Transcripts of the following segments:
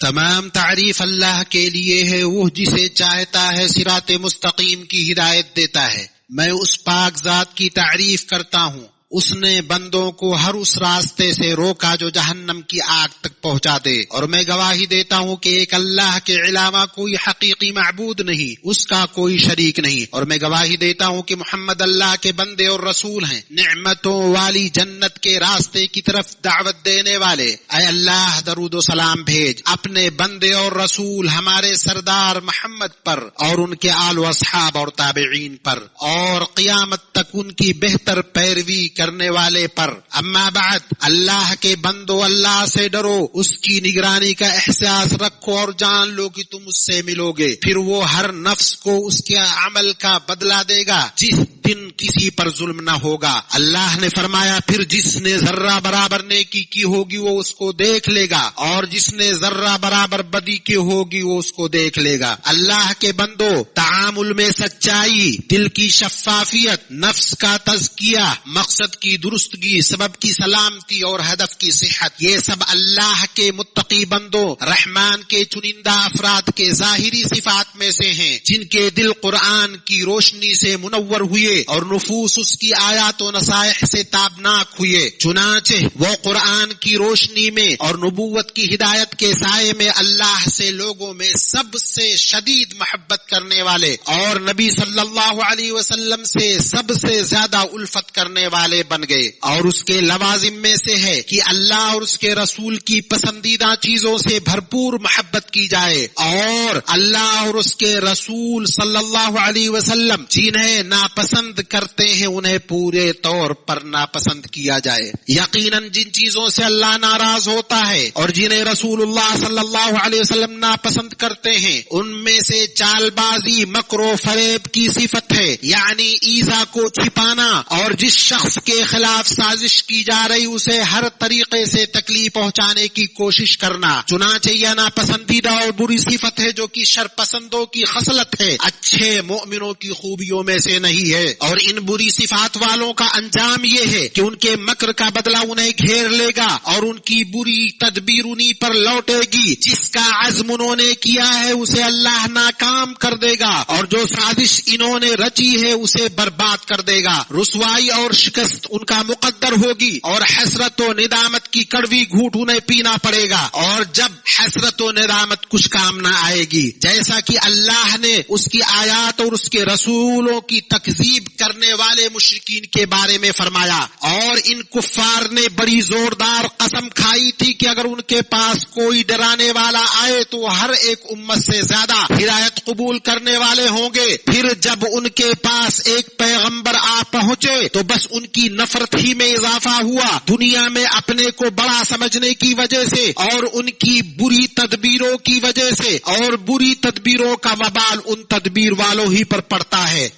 تمام تعریف اللہ کے لیے ہے، وہ جسے چاہتا ہے صراط مستقیم کی ہدایت دیتا ہے۔ میں اس پاک ذات کی تعریف کرتا ہوں، اس نے بندوں کو ہر اس راستے سے روکا جو جہنم کی آگ تک پہنچا دے، اور میں گواہی دیتا ہوں کہ ایک اللہ کے علاوہ کوئی حقیقی معبود نہیں، اس کا کوئی شریک نہیں، اور میں گواہی دیتا ہوں کہ محمد اللہ کے بندے اور رسول ہیں۔ نعمتوں والی جنت کے راستے کی طرف دعوت دینے والے، اے اللہ درود و سلام بھیج اپنے بندے اور رسول ہمارے سردار محمد پر اور ان کے آل و اصحاب اور تابعین پر، اور قیامت تک ان کی بہتر پیروی کرنے والے پر۔ اما بعد، اللہ کے بندو، اللہ سے ڈرو، اس کی نگرانی کا احساس رکھو اور جان لو کہ تم اس سے ملو گے، پھر وہ ہر نفس کو اس کے عمل کا بدلہ دے گا، جس دن کسی پر ظلم نہ ہوگا۔ اللہ نے فرمایا، پھر جس نے ذرہ برابر نیکی کی ہوگی وہ اس کو دیکھ لے گا، اور جس نے ذرہ برابر بدی کی ہوگی وہ اس کو دیکھ لے گا۔ اللہ کے بندو، تعامل میں سچائی، دل کی شفافیت، نفس کا تزکیہ، مقصد کی درستگی، سبب کی سلامتی اور ہدف کی صحت، یہ سب اللہ کے متقی بندوں، رحمان کے چنندہ افراد کے ظاہری صفات میں سے ہیں، جن کے دل قرآن کی روشنی سے منور ہوئے اور نفوس اس کی آیات و نصائح سے تابناک ہوئے۔ چنانچہ وہ قرآن کی روشنی میں اور نبوت کی ہدایت کے سائے میں اللہ سے لوگوں میں سب سے شدید محبت کرنے والے اور نبی صلی اللہ علیہ وسلم سے سب سے زیادہ الفت کرنے والے بن گئے۔ اور اس کے لوازم میں سے ہے کہ اللہ اور اس کے رسول کی پسندیدہ چیزوں سے بھرپور محبت کی جائے، اور اللہ اور اس کے رسول صلی اللہ علیہ وسلم جنہیں ناپسند کرتے ہیں انہیں پورے طور پر ناپسند کیا جائے۔ یقیناً جن چیزوں سے اللہ ناراض ہوتا ہے اور جنہیں رسول اللہ صلی اللہ علیہ وسلم ناپسند کرتے ہیں، ان میں سے چال بازی، مکر و فریب کی صفت ہے، یعنی ایذا کو چھپانا، اور جس شخص کے خلاف سازش کی جا رہی اسے ہر طریقے سے تکلیف پہنچانے کی کوشش کرنا۔ چنانچہ یہ ناپسندیدہ اور بری صفت ہے جو کہ شر پسندوں کی خصلت ہے، اچھے مومنوں کی خوبیوں میں سے نہیں ہے۔ اور ان بری صفات والوں کا انجام یہ ہے کہ ان کے مکر کا بدلہ انہیں گھیر لے گا اور ان کی بری تدبیر انہی پر لوٹے گی۔ جس کا عزم انہوں نے کیا ہے اسے اللہ ناکام کر دے گا، اور جو سازش انہوں نے رچی ہے اسے برباد کر دے گا۔ رسوائی اور شکست ان کا مقدر ہوگی، اور حسرت و ندامت کی کڑوی گھونٹ انہیں پینا پڑے گا، اور جب حسرت و ندامت کچھ کام نہ آئے گی، جیسا کہ اللہ نے اس کی آیات اور اس کے رسولوں کی تکذیب کرنے والے مشرکین کے بارے میں فرمایا۔ اور ان کفار نے بڑی زوردار قسم کھائی تھی کہ اگر ان کے پاس کوئی ڈرانے والا آئے تو ہر ایک امت سے زیادہ ہدایت قبول کرنے والے ہوں گے۔ پھر جب ان کے پاس ایک پیغمبر آ پہنچے تو بس ان کی نفرت ہی میں اضافہ ہوا، دنیا میں اپنے کو بڑا سمجھنے کی وجہ سے اور ان کی بری تدبیروں کی وجہ سے، اور بری تدبیروں کا وبال ان تدبیر والوں ہی پر پڑتا ہے۔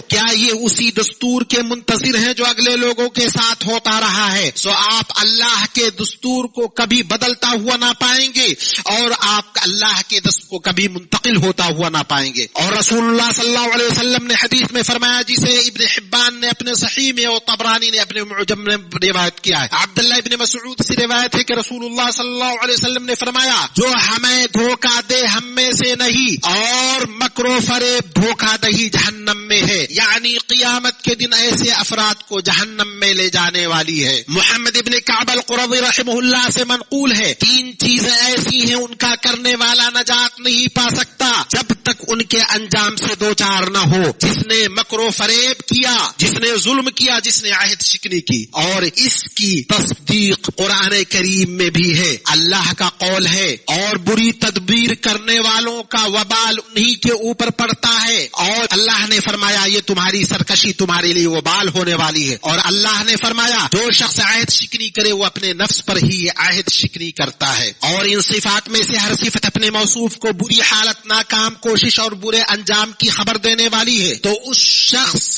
کیا یہ اسی دستور کے منتظر ہیں جو اگلے لوگوں کے ساتھ ہوتا رہا ہے؟ آپ اللہ کے دستور کو کبھی بدلتا ہوا نہ پائیں گے، اور آپ اللہ کے دستور کو کبھی منتقل ہوتا ہوا نہ پائیں گے۔ اور رسول اللہ صلی اللہ علیہ وسلم نے حدیث میں فرمایا، جسے ابن حبان نے اپنے صحیح میں اور طبرانی نے اپنے معجم میں روایت کیا ہے، عبداللہ ابن مسعود سے روایت ہے کہ رسول اللہ صلی اللہ علیہ وسلم نے فرمایا، جو ہمیں دھوکہ دے ہم میں سے نہیں، اور مکر و فریب دھوکہ دہی جہنم میں ہے، یعنی قیامت کے دن ایسے افراد کو جہنم میں لے جانے والی ہے۔ محمد ابن کعب القرظی رحمہ اللہ سے منقول ہے، 3 چیزیں ایسی ہیں ان کا کرنے والا نجات نہیں پا سکتا جب تک ان کے انجام سے دو چار نہ ہو۔ جس نے مکر و فریب کیا، جس نے ظلم کیا، جس نے عہد شکنی کی، اور اس کی تصدیق قرآن کریم میں بھی ہے، اللہ کا قول ہے، اور بری تدبیر کرنے والوں کا وبال انہی کے اوپر پڑتا ہے، اور اللہ نے فرمایا یہ تمہاری سرکشی تمہارے لیے وبال ہونے والی ہے۔ اور اللہ نے فرمایا جو شخص عہد شکنی کرے وہ اپنے نفس پر ہی عہد شکنی کرتا ہے۔ اور ان صفات میں سے ہر صفت اپنے موصوف کو بری حالت، ناکام کوشش اور برے انجام کی خبر دینے والی ہے، تو اس شخص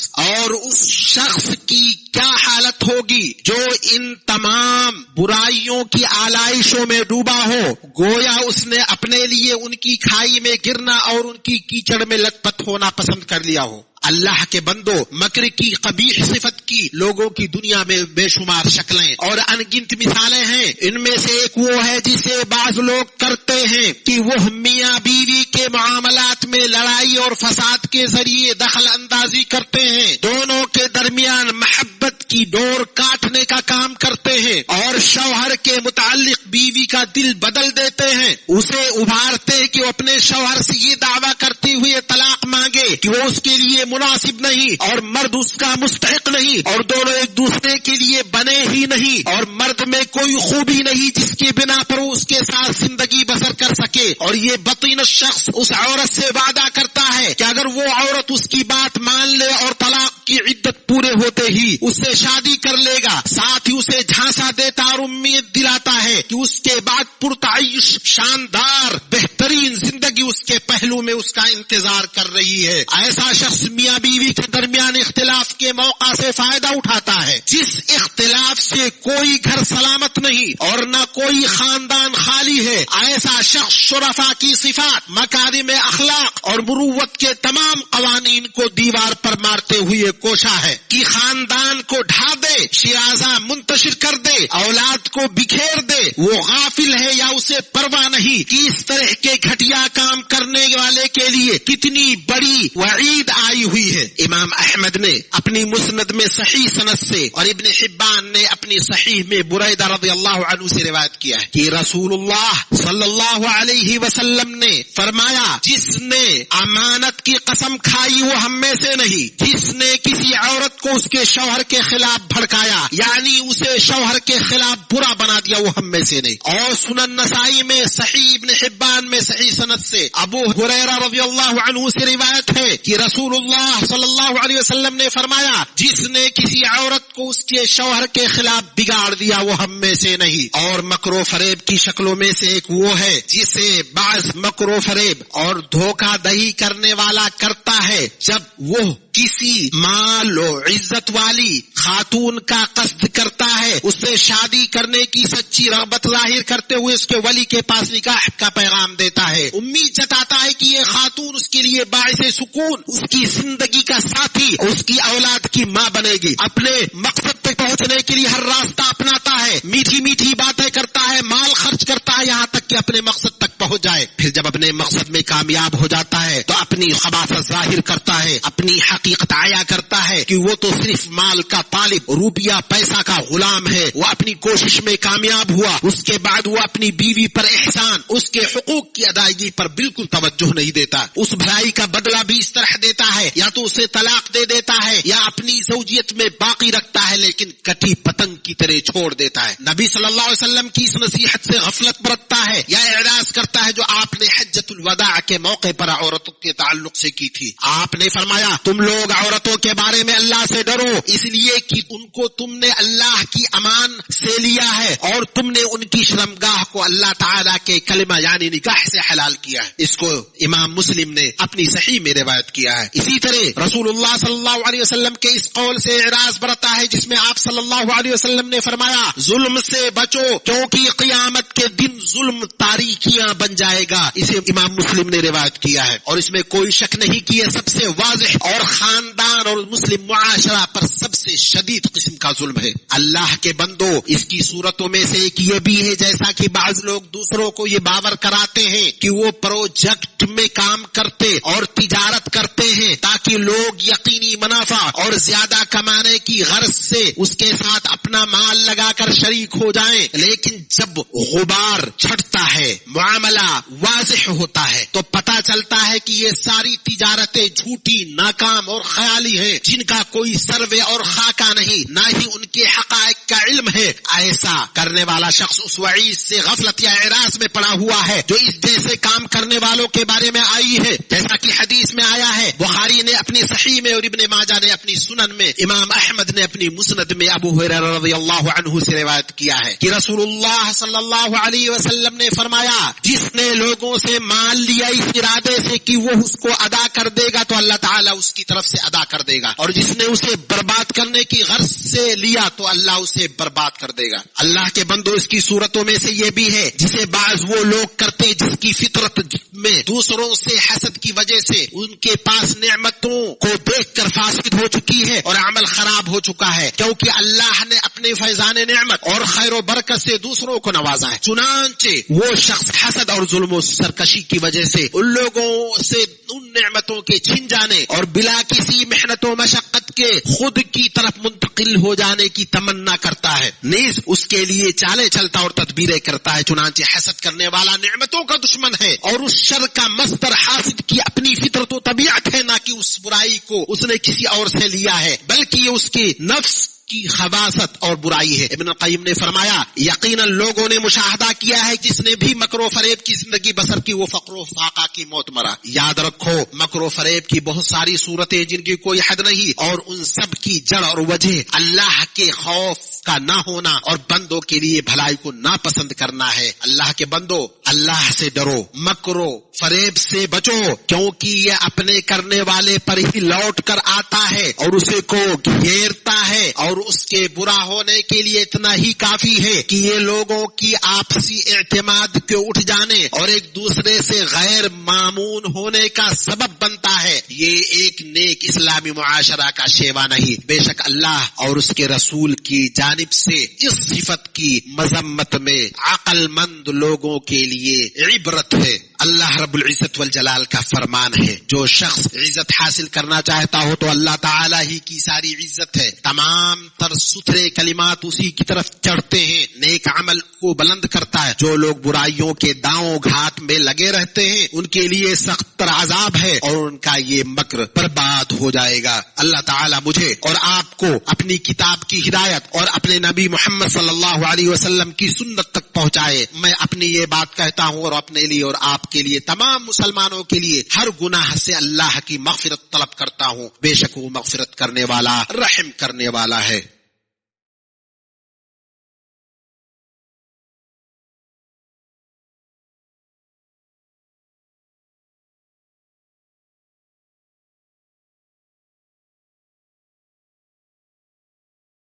کی کیا حالت ہوگی جو ان تمام برائیوں کی آلائشوں میں ڈوبا ہو، گویا اس نے اپنے لیے ان کی کھائی میں گرنا اور ان کی کیچڑ میں لت پت ہونا پسند کر لیا ہو۔ اللہ کے بندو، مکر کی قبیح صفت کی لوگوں کی دنیا میں بے شمار شکلیں اور انگنت مثالیں ہیں۔ ان میں سے ایک وہ ہے جسے بعض لوگ کرتے ہیں کہ وہ میاں بیوی کے معاملات میں لڑائی اور فساد کے ذریعے دخل اندازی کرتے ہیں، دونوں کے درمیان محبت کی ڈور کاٹنے کا کام کرتے ہیں اور شوہر کے متعلق بیوی کا دل بدل دیتے ہیں، اسے ابھارتے کہ وہ اپنے شوہر سے یہ دعویٰ کرتے ہوئے طلاق مانگے کہ وہ اس کے لیے مناسب نہیں اور مرد اس کا مستحق نہیں اور دونوں ایک دوسرے کے لیے بنے ہی نہیں اور مرد میں کوئی خوبی نہیں جس کے بنا پر وہ اس کے ساتھ زندگی بسر کر سکے، اور یہ بطین شخص اس عورت سے وعدہ کرتا ہے کہ اگر وہ عورت اس کی بات مان لے اور طلاق کی عدت پورے ہوتے ہی اس سے شادی کر لے گا، ساتھ ہی اسے جھانسا دیتا اور امید دلاتا ہے کہ اس کے بعد پرتعیش شاندار بہترین زندگی اس کے پہلو میں اس کا انتظار کر رہی ہے۔ ایسا شخص میاں بیوی کے درمیان اختلاف کے موقع سے فائدہ اٹھاتا ہے، جس اختلاف سے کوئی گھر سلامت نہیں اور نہ کوئی خاندان خالی ہے۔ ایسا شخص شرفاء کی صفات، مکارم اخلاق اور مروت کے تمام قوانین کو دیوار پر مارتے ہوئے کوشاں ہے کہ خاندان کو ڈھا دے، شیرازہ منتشر کر دے، اولاد کو بکھیر دے۔ وہ غافل ہے یا اسے پرواہ نہیں کہ اس طرح کے گھٹیا کام کرنے والے کے لیے کتنی بڑی وعید آئی ہوئی ہے۔ امام احمد نے اپنی مسند میں صحیح سند سے اور ابن حبان نے اپنی صحیح میں بریدہ رضی اللہ عنہ سے روایت کیا ہے کہ رسول اللہ صلی اللہ علیہ وسلم نے فرمایا، جس نے امانت کی قسم کھائی وہ ہم میں سے نہیں، جس نے کسی عورت کو اس کے شوہر کے خلاف بھڑکایا یعنی اسے شوہر کے خلاف برا بنا دیا وہ ہم میں سے نہیں۔ اور سنن نسائی میں صحیح ابن حبان میں صحیح سند سے ابو ہریرہ رضی اللہ عنہ سے روایت ہے کہ رسول اللہ صلی اللہ علیہ وسلم نے فرمایا، جس نے کسی عورت کو اس کے شوہر کے خلاف بگاڑ دیا وہ ہم میں سے نہیں۔ اور مکر و فریب کی شکلوں میں سے ایک وہ ہے جسے بعض مکر و فریب اور دھوکہ دہی کرنے والا کرتا ہے، جب وہ کسی مال و عزت والی خاتون کا قصد کرتا ہے، اس سے شادی کرنے کی سچی رغبت ظاہر کرتے ہوئے اس کے ولی کے پاس نکاح کا پیغام دیتا ہے، امید جتاتا ہے کہ یہ خاتون اس کے لیے باعث سکون، اس کی زندگی کا ساتھی، اس کی اولاد کی ماں بنے گی، اپنے مقصد تک پہنچنے کے لیے ہر راستہ اپناتا ہے، میٹھی میٹھی باتیں کرتا ہے، مال خرچ کرتا ہے یہاں تک کہ اپنے مقصد تک پہنچ جائے۔ پھر جب اپنے مقصد میں کامیاب ہو جاتا ہے تو اپنی خباثت ظاہر کرتا ہے، اپنی حقیقت عیا کرتا ہے کہ وہ تو صرف مال کا طالب، روپیہ پیسہ کا غلام ہے، وہ اپنی کوشش میں کامیاب ہوا، اس کے بعد وہ اپنی بیوی پر احسان، اس کے حقوق کی ادائیگی پر بالکل توجہ نہیں دیتا، اس بھلائی کا بدلہ بھی اس طرح دیتا ہے یا تو اسے طلاق دے دیتا ہے یا اپنی زوجیت میں باقی رکھتا ہے لیکن کٹی پتنگ کی طرح چھوڑ دیتا ہے۔ نبی صلی اللہ علیہ وسلم کی اس نصیحت سے غفلت برتتا ہے یا اعراض کرتا ہے جو آپ نے حجۃ الوداع کے موقع پر عورتوں کے تعلق سے کی تھی۔ آپ نے فرمایا، تم لوگ عورتوں کے بارے میں اللہ سے ڈرو، اس لیے کہ ان کو تم نے اللہ کی امان سے لیا ہے اور تم نے ان کی شرمگاہ کو اللہ تعالیٰ کے کلمہ یعنی نکاح سے حلال کیا ہے۔ اس کو امام مسلم نے اپنی صحیح میں روایت کیا ہے۔ اسی طرح رسول اللہ صلی اللہ علیہ وسلم کے اس قول سے اعراض برتا ہے جس میں آپ صلی اللہ علیہ وسلم نے فرمایا، ظلم سے بچو کیونکہ قیامت کے دن ظلم تاریکیاں بن جائے گا۔ اسے امام مسلم نے روایت کیا ہے اور اس میں کوئی شک نہیں کہ یہ سب سے واضح اور خاندان اور مسلم معاشرہ پر سب سے شدید قسم کا ظلم ہے۔ اللہ کے بندو، اس کی صورتوں میں سے ایک یہ بھی ہے جیسا کہ بعض لوگ دوسروں کو یہ باور کراتے ہیں کہ وہ پروجیکٹ میں کام کرتے اور تجارت کرتے ہیں تاکہ لوگ یقینی منافع اور زیادہ کمانے کی غرض سے اس کے ساتھ اپنا مال لگا کر شریک ہو جائیں، لیکن جب غبار چھٹتا ہے، معاملہ واضح ہوتا ہے تو پتہ چلتا ہے کہ یہ ساری تجارتیں جھوٹی، ناکام اور خیالی ہیں جن کا کوئی سروے اور خاکہ نہیں، نہ ہی ان کے حقائق کا علم ہے۔ ایسا کرنے والا شخص اس وعید سے غفلت یا اعراض میں پڑا ہوا ہے جو اس جیسے کام کرنے والوں کے بارے میں آئی ہے، جیسا کہ حدیث میں آیا ہے، بخاری نے اپنی صحیح میں اور ابن ماجہ نے اپنی سنن میں، امام احمد نے اپنی مسند میں ابو ہریرہ رضی اللہ عنہ سے روایت کیا ہے کہ رسول اللہ صلی اللہ علیہ وسلم نے فرمایا، جس نے لوگوں سے مال مان لیا اس ارادے سے کہ وہ اس کو ادا کر دے گا تو اللہ تعالیٰ اس کی طرف سے ادا کر دے گا، اور جس نے اسے برباد کرنے کی غرض سے لیا تو اللہ اسے برباد کر دے گا۔ اللہ کے بندو، اس کی صورتوں میں سے یہ بھی ہے جسے بعض وہ لوگ کرتے ہیں جس کی فطرت میں دوسروں سے حسد کی وجہ سے ان کے پاس نعمتوں کو دیکھ کر فاسد ہو چکی ہے اور عمل خراب ہو چکا ہے، کیونکہ اللہ نے اپنے فیضان نعمت اور خیر و برکت سے دوسروں کو نوازا ہے۔ چنانچہ وہ شخص حسد اور ظلم و سرکشی کی وجہ سے ان لوگوں سے ان نعمتوں کے چھن جانے اور بلا کسی محنت و مشقت کے خود کی طرف منتقل ہو جانے کی تمنا کرتا ہے، نیز اس کے لیے چالیں چلتا اور تدبیریں کرتا ہے۔ چنانچہ حسد کرنے والا نعمتوں کا دشمن ہے اور اس شر کا مصدر حاسد کی اپنی فطرت و طبیعت ہے، نہ کہ اس برائی کو اس نے کسی اور سے لیا ہے بلکہ یہ اس کی نفس کی خباثت اور برائی ہے۔ ابن القیم نے فرمایا یقیناً لوگوں نے مشاہدہ کیا ہے جس نے بھی مکر و فریب کی زندگی بسر کی وہ فقر و فاقہ کی موت مرا۔ یاد رکھو مکر و فریب کی بہت ساری صورتیں جن کی کوئی حد نہیں، اور ان سب کی جڑ اور وجہ اللہ کے خوف کا نہ ہونا اور بندوں کے لیے بھلائی کو ناپسند کرنا ہے۔ اللہ کے بندو، اللہ سے ڈرو، مکر و فریب سے بچو، کیونکہ یہ اپنے کرنے والے پر ہی لوٹ کر آتا ہے اور اسے کو گھیرتا ہے، اور اس کے برا ہونے کے لیے اتنا ہی کافی ہے کہ یہ لوگوں کی آپسی اعتماد کے اٹھ جانے اور ایک دوسرے سے غیر معمون ہونے کا سبب بنتا ہے۔ یہ ایک نیک اسلامی معاشرہ کا شیوا نہیں۔ بے شک اللہ اور اس کے رسول کی جانب سے اس صفت کی مذمت میں عقل مند لوگوں کے لیے عبرت ہے۔ اللہ رب العزت والجلال کا فرمان ہے، جو شخص عزت حاصل کرنا چاہتا ہو تو اللہ تعالیٰ ہی کی ساری عزت ہے۔ تمام تر ستھرے کلمات اسی کی طرف چڑھتے ہیں، نیک عمل کو بلند کرتا ہے۔ جو لوگ برائیوں کے داؤں گھات میں لگے رہتے ہیں ان کے لیے سخت تر عذاب ہے اور ان کا یہ مکر برباد ہو جائے گا۔ اللہ تعالیٰ مجھے اور آپ کو اپنی کتاب کی ہدایت اور اپنے نبی محمد صلی اللہ علیہ وسلم کی سنت تک پہنچائے۔ میں اپنی یہ بات کہتا ہوں اور اپنے لیے اور آپ کے لیے تمام مسلمانوں کے لیے ہر گناہ سے اللہ کی مغفرت طلب کرتا ہوں، بے شک وہ مغفرت کرنے والا رحم کرنے والا ہے۔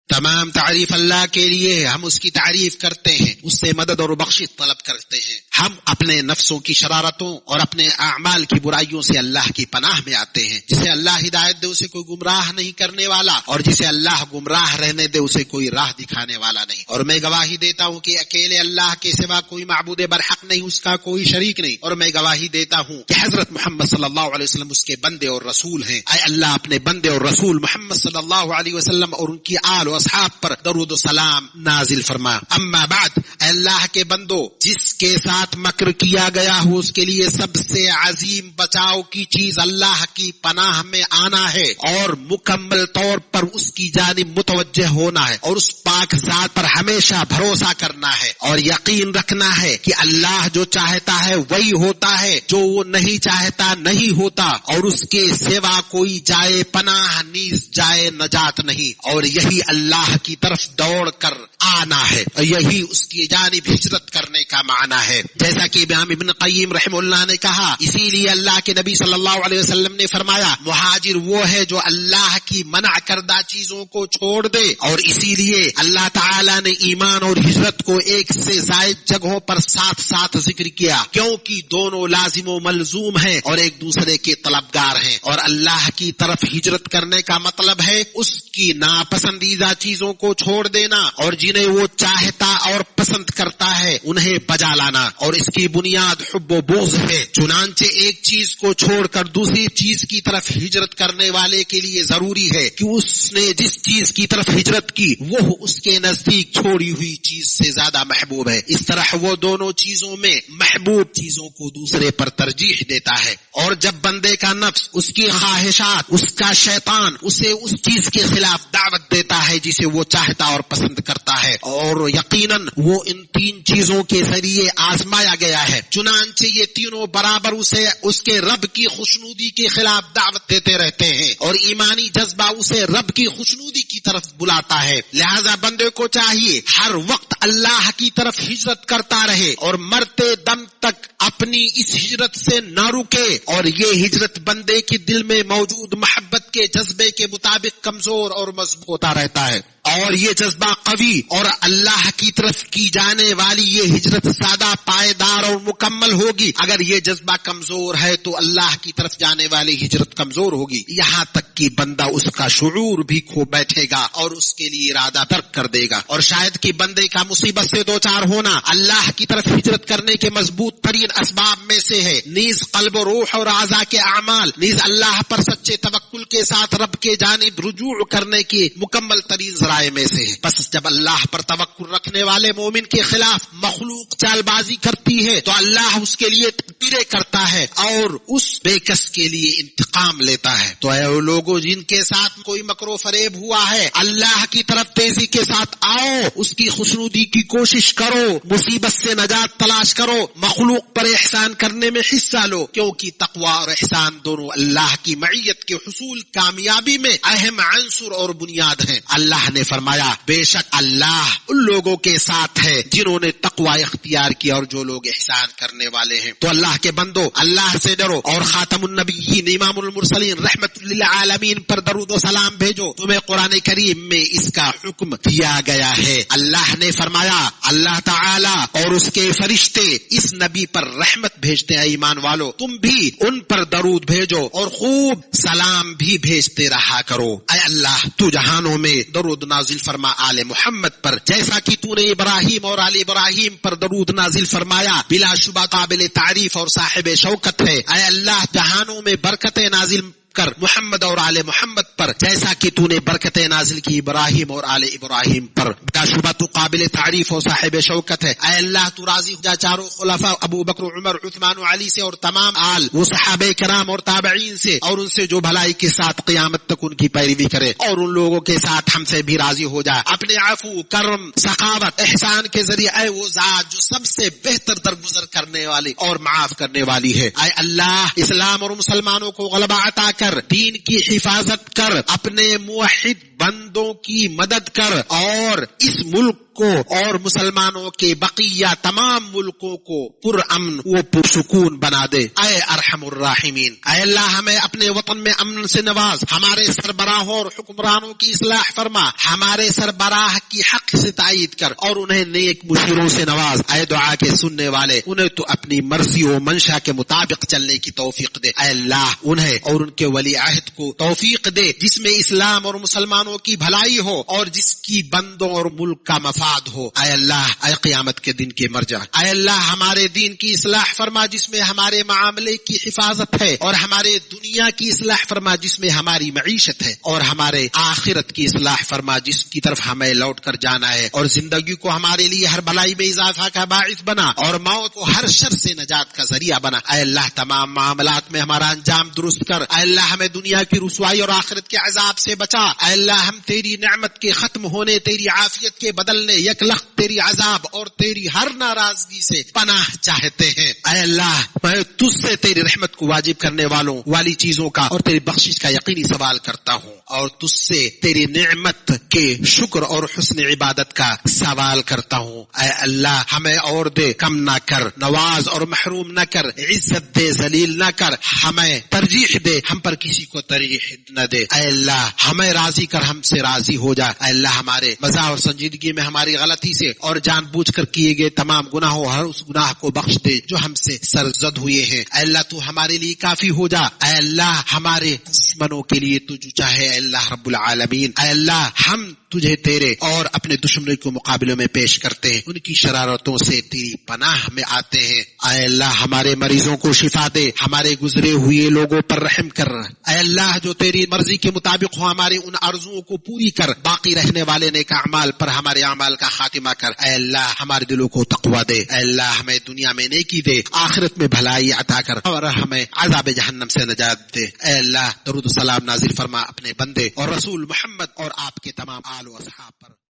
تمام تعریف اللہ کے لیے، ہم اس کی تعریف کرتے ہیں، اس سے مدد اور بخشش طلب کرتے ہیں۔ ہم اپنے نفسوں کی شرارتوں اور اپنے اعمال کی برائیوں سے اللہ کی پناہ میں آتے ہیں۔ جسے اللہ ہدایت دے اسے کوئی گمراہ نہیں کرنے والا، اور جسے اللہ گمراہ رہنے دے اسے کوئی راہ دکھانے والا نہیں۔ اور میں گواہی دیتا ہوں کہ اکیلے اللہ کے سوا کوئی معبود برحق نہیں، اس کا کوئی شریک نہیں، اور میں گواہی دیتا ہوں کہ حضرت محمد صلی اللہ علیہ وسلم اس کے بندے اور رسول ہیں۔ اے اللہ اپنے بندے اور رسول محمد صلی اللہ علیہ وسلم اور ان کی آل و اصحاب پر درود و سلام نازل فرما۔ اما بعد، اے اللہ کے بندو، جس کے ساتھ مکر کیا گیا ہو اس کے لیے سب سے عظیم بچاؤ کی چیز اللہ کی پناہ میں آنا ہے اور مکمل طور پر اس کی جانب متوجہ ہونا ہے اور اس پاک ذات پر ہمیشہ بھروسہ کرنا ہے اور یقین رکھنا ہے کہ اللہ جو چاہتا ہے وہی ہوتا ہے، جو وہ نہیں چاہتا نہیں ہوتا، اور اس کے سوا کوئی جائے پناہ نیز جائے نجات نہیں، اور یہی اللہ کی طرف دوڑ کر آنا ہے اور یہی اس کی جانب ہجرت کرنے کا معنی ہے۔ جیسا کہ امام ابن قیم رحمہ اللہ نے کہا، اسی لیے اللہ کے نبی صلی اللہ علیہ وسلم نے فرمایا مہاجر وہ ہے جو اللہ کی منع کردہ چیزوں کو چھوڑ دے، اور اسی لیے اللہ تعالیٰ نے ایمان اور ہجرت کو ایک سے زائد جگہوں پر ساتھ ساتھ ذکر کیا، کیونکہ دونوں لازم و ملزوم ہیں اور ایک دوسرے کے طلبگار ہیں۔ اور اللہ کی طرف ہجرت کرنے کا مطلب ہے اس کی ناپسندیدہ چیزوں کو چھوڑ دینا، اور جنہیں وہ چاہتا اور پسند کرتا ہے انہیں بجا لانا، اور اس کی بنیاد حب و بغض ہے۔ چنانچہ ایک چیز کو چھوڑ کر دوسری چیز کی طرف ہجرت کرنے والے کے لیے ضروری ہے کہ اس نے جس چیز کی طرف ہجرت کی وہ اس کے نزدیک چھوڑی ہوئی چیز سے زیادہ محبوب ہے۔ اس طرح وہ دونوں چیزوں میں محبوب چیزوں کو دوسرے پر ترجیح دیتا ہے، اور جب بندے کا نفس، اس کی خواہشات، اس کا شیطان اسے اس چیز کے خلاف دعوت دیتا ہے جسے وہ چاہتا اور پسند کرتا ہے، اور یقیناً وہ ان تین چیزوں کے ذریعے آزمایا گیا ہے، چنانچہ یہ تینوں برابر اسے اس کے رب کی خوشنودی کے خلاف دعوت دیتے رہتے ہیں، اور ایمانی جذبہ اسے رب کی خوشنودی کی طرف بلاتا ہے۔ لہذا بندے کو چاہیے ہر وقت اللہ کی طرف ہجرت کرتا رہے اور مرتے دم تک اپنی اس ہجرت سے نہ رکے، اور یہ ہجرت بندے کے دل میں موجود محبت کے جذبے کے مطابق کمزور اور مضبوط ہوتا رہتا ہے، اور یہ جذبہ قوی اور اللہ کی طرف کی جانے والی یہ ہجرت سادہ، پائیدار اور مکمل ہوگی۔ اگر یہ جذبہ کمزور ہے تو اللہ کی طرف جانے والی ہجرت کمزور ہوگی، یہاں تک کہ بندہ اس کا شعور بھی کھو بیٹھے گا اور اس کے لیے ارادہ ترک کر دے گا۔ اور شاید کہ بندے کا مصیبت سے دوچار ہونا اللہ کی طرف ہجرت کرنے کے مضبوط ترین اسباب میں سے ہے، نیز قلب و روح اور اعضاء کے اعمال، نیز اللہ پر سچے توکل کے ساتھ رب کے جانب رجوع کرنے کے مکمل ترین ذرائع میں سے ہے۔ بس جب اللہ پر توکل رکھنے والے مومن کے خلاف مخلوق چال بازی کرتی ہے تو اللہ اس کے لیے تدبیریں کرتا ہے اور اس بے کس کے لیے انتقام لیتا ہے۔ تو اے لوگوں جن کے ساتھ کوئی مکر و فریب ہوا ہے، اللہ کی طرف تیزی کے ساتھ آؤ، اس کی خوشنودی کی کوشش کرو، مصیبت سے نجات تلاش کرو، مخلوق پر احسان کرنے میں حصہ لو، کیونکہ تقوی اور احسان دونوں اللہ کی معیت کے حصول کامیابی میں اہم عنصر اور بنیاد ہیں۔ اللہ نے فرمایا بے شک اللہ ان لوگوں کے ساتھ ہے جنہوں نے تقوی اختیار کیا اور جو لوگ احسان کرنے والے ہیں۔ تو اللہ کے بندو، اللہ سے ڈرو اور خاتم النبیین امام المرسلین رحمت للعالمین پر درود و سلام بھیجو۔ تمہیں قرآن کریم میں اس کا حکم دیا گیا ہے۔ اللہ نے فرمایا اللہ تعالی اور اس کے فرشتے اس نبی پر رحمت بھیجتے ہیں، ایمان والو تم بھی ان پر درود بھیجو اور خوب سلام بھی بھیجتے رہا کرو۔ اے اللہ تو جہانوں میں درود نازل فرما آل محمد پر، جیسا کہ تو نے ابراہیم اور آل ابراہیم پر درود نازل فرمایا، بلا شبہ قابل تعریف اور صاحب شوکت ہے۔ اے اللہ جہانوں میں برکتیں نازل کر محمد اور آل محمد پر، جیسا کہ تو نے برکتیں نازل کی ابراہیم اور آل ابراہیم پر، بلا شبہ تو قابل تعریف اور صاحب شوکت ہے۔ اے اللہ تو راضی ہو جا چاروں خلفاء ابو بکر عمر عثمان و علی سے اور تمام آل وہ صحابہ کرام اور تابعین سے، اور ان سے جو بھلائی کے ساتھ قیامت تک ان کی پیروی کرے، اور ان لوگوں کے ساتھ ہم سے بھی راضی ہو جا اپنے عفو، کرم، سخاوت، احسان کے ذریعے اے وہ ذات جو سب سے بہتر درگزر کرنے والی اور معاف کرنے والی ہے۔ اے اللہ اسلام اور مسلمانوں کو غلبہ عطا کر، دین کی حفاظت کر، اپنے موحد بندوں کی مدد کر، اور اس ملک کو اور مسلمانوں کے بقیہ تمام ملکوں کو پر امن و پرسکون بنا دے۔ اے ارحم الراحمین، اے اللہ ہمیں اپنے وطن میں امن سے نواز، ہمارے سربراہوں اور حکمرانوں کی اصلاح فرما، ہمارے سربراہ کی حق سے تائید کر اور انہیں نیک مشیروں سے نواز۔ اے دعا کے سننے والے، انہیں تو اپنی مرضی و منشا کے مطابق چلنے کی توفیق دے۔ اے اللہ انہیں اور ان کے ولی عہد کو توفیق دے جس میں اسلام اور مسلمانوں کی بھلائی ہو اور جس کی بندوں اور ملک کا مفاد ہو۔ اے اللہ اے قیامت کے دن کے مرجع، اے اللہ ہمارے دین کی اصلاح فرما جس میں ہمارے معاملے کی حفاظت ہے، اور ہمارے دنیا کی اصلاح فرما جس میں ہماری معیشت ہے، اور ہمارے آخرت کی اصلاح فرما جس کی طرف ہمیں لوٹ کر جانا ہے، اور زندگی کو ہمارے لیے ہر بھلائی میں اضافہ کا باعث بنا اور موت کو ہر شر سے نجات کا ذریعہ بنا۔ اے اللہ تمام معاملات میں ہمارا انجام درست کر۔ اے اللہ ہمیں دنیا کی رسوائی اور آخرت کے عذاب سے بچا۔ اے اللہ ہم تیری نعمت کے ختم ہونے، تیری عافیت کے بدلنے، یک لخت تیری عذاب اور تیری ہر ناراضگی سے پناہ چاہتے ہیں۔ اے اللہ میں تجھ سے تیری رحمت کو واجب کرنے والوں والی چیزوں کا اور تیری بخشش کا یقینی سوال کرتا ہوں، اور تجھ سے تیری نعمت کے شکر اور حسن عبادت کا سوال کرتا ہوں۔ اے اللہ ہمیں اور دے، کم نہ کر، نواز اور محروم نہ کر، عزت دے، ذلیل نہ کر، ہمیں ترجیح دے، ہم پر کسی کو ترجیح نہ دے۔ اے اللہ ہمیں راضی کر، ہم سے راضی ہو جا۔ اے اللہ ہمارے مزاح اور سنجیدگی میں ہماری غلطی سے اور جان بوجھ کر کیے گئے تمام گناہوں ہر اس گناہ کو بخش دے جو ہم سے سرزد ہوئے ہیں۔ اے اللہ تو ہمارے لیے کافی ہو جا۔ اے اللہ ہمارے دشمنوں کے لیے تو جو چاہے اے اللہ رب العالمین۔ اے اللہ ہم تجھے تیرے اور اپنے دشمنوں کے مقابلے میں پیش کرتے ہیں، ان کی شرارتوں سے تیری پناہ میں آتے ہیں۔ اے اللہ ہمارے مریضوں کو شفا دے، ہمارے گزرے ہوئے لوگوں پر رحم کر۔ اے اللہ جو تیری مرضی کے مطابق ہو ہمارے ان عرضوں کو پوری کر، باقی رہنے والے نیک اعمال پر ہمارے اعمال کا خاتمہ کر۔ اے اللہ ہمارے دلوں کو تقویٰ دے۔ اے اللہ ہمیں دنیا میں نیکی دے، آخرت میں بھلائی عطا کر، اور ہمیں عذاب جہنم سے نجات دے۔ اے اللہ درود و سلام نازل فرما اپنے بندے اور رسول محمد اور آپ کے تمام آل و اصحاب پر۔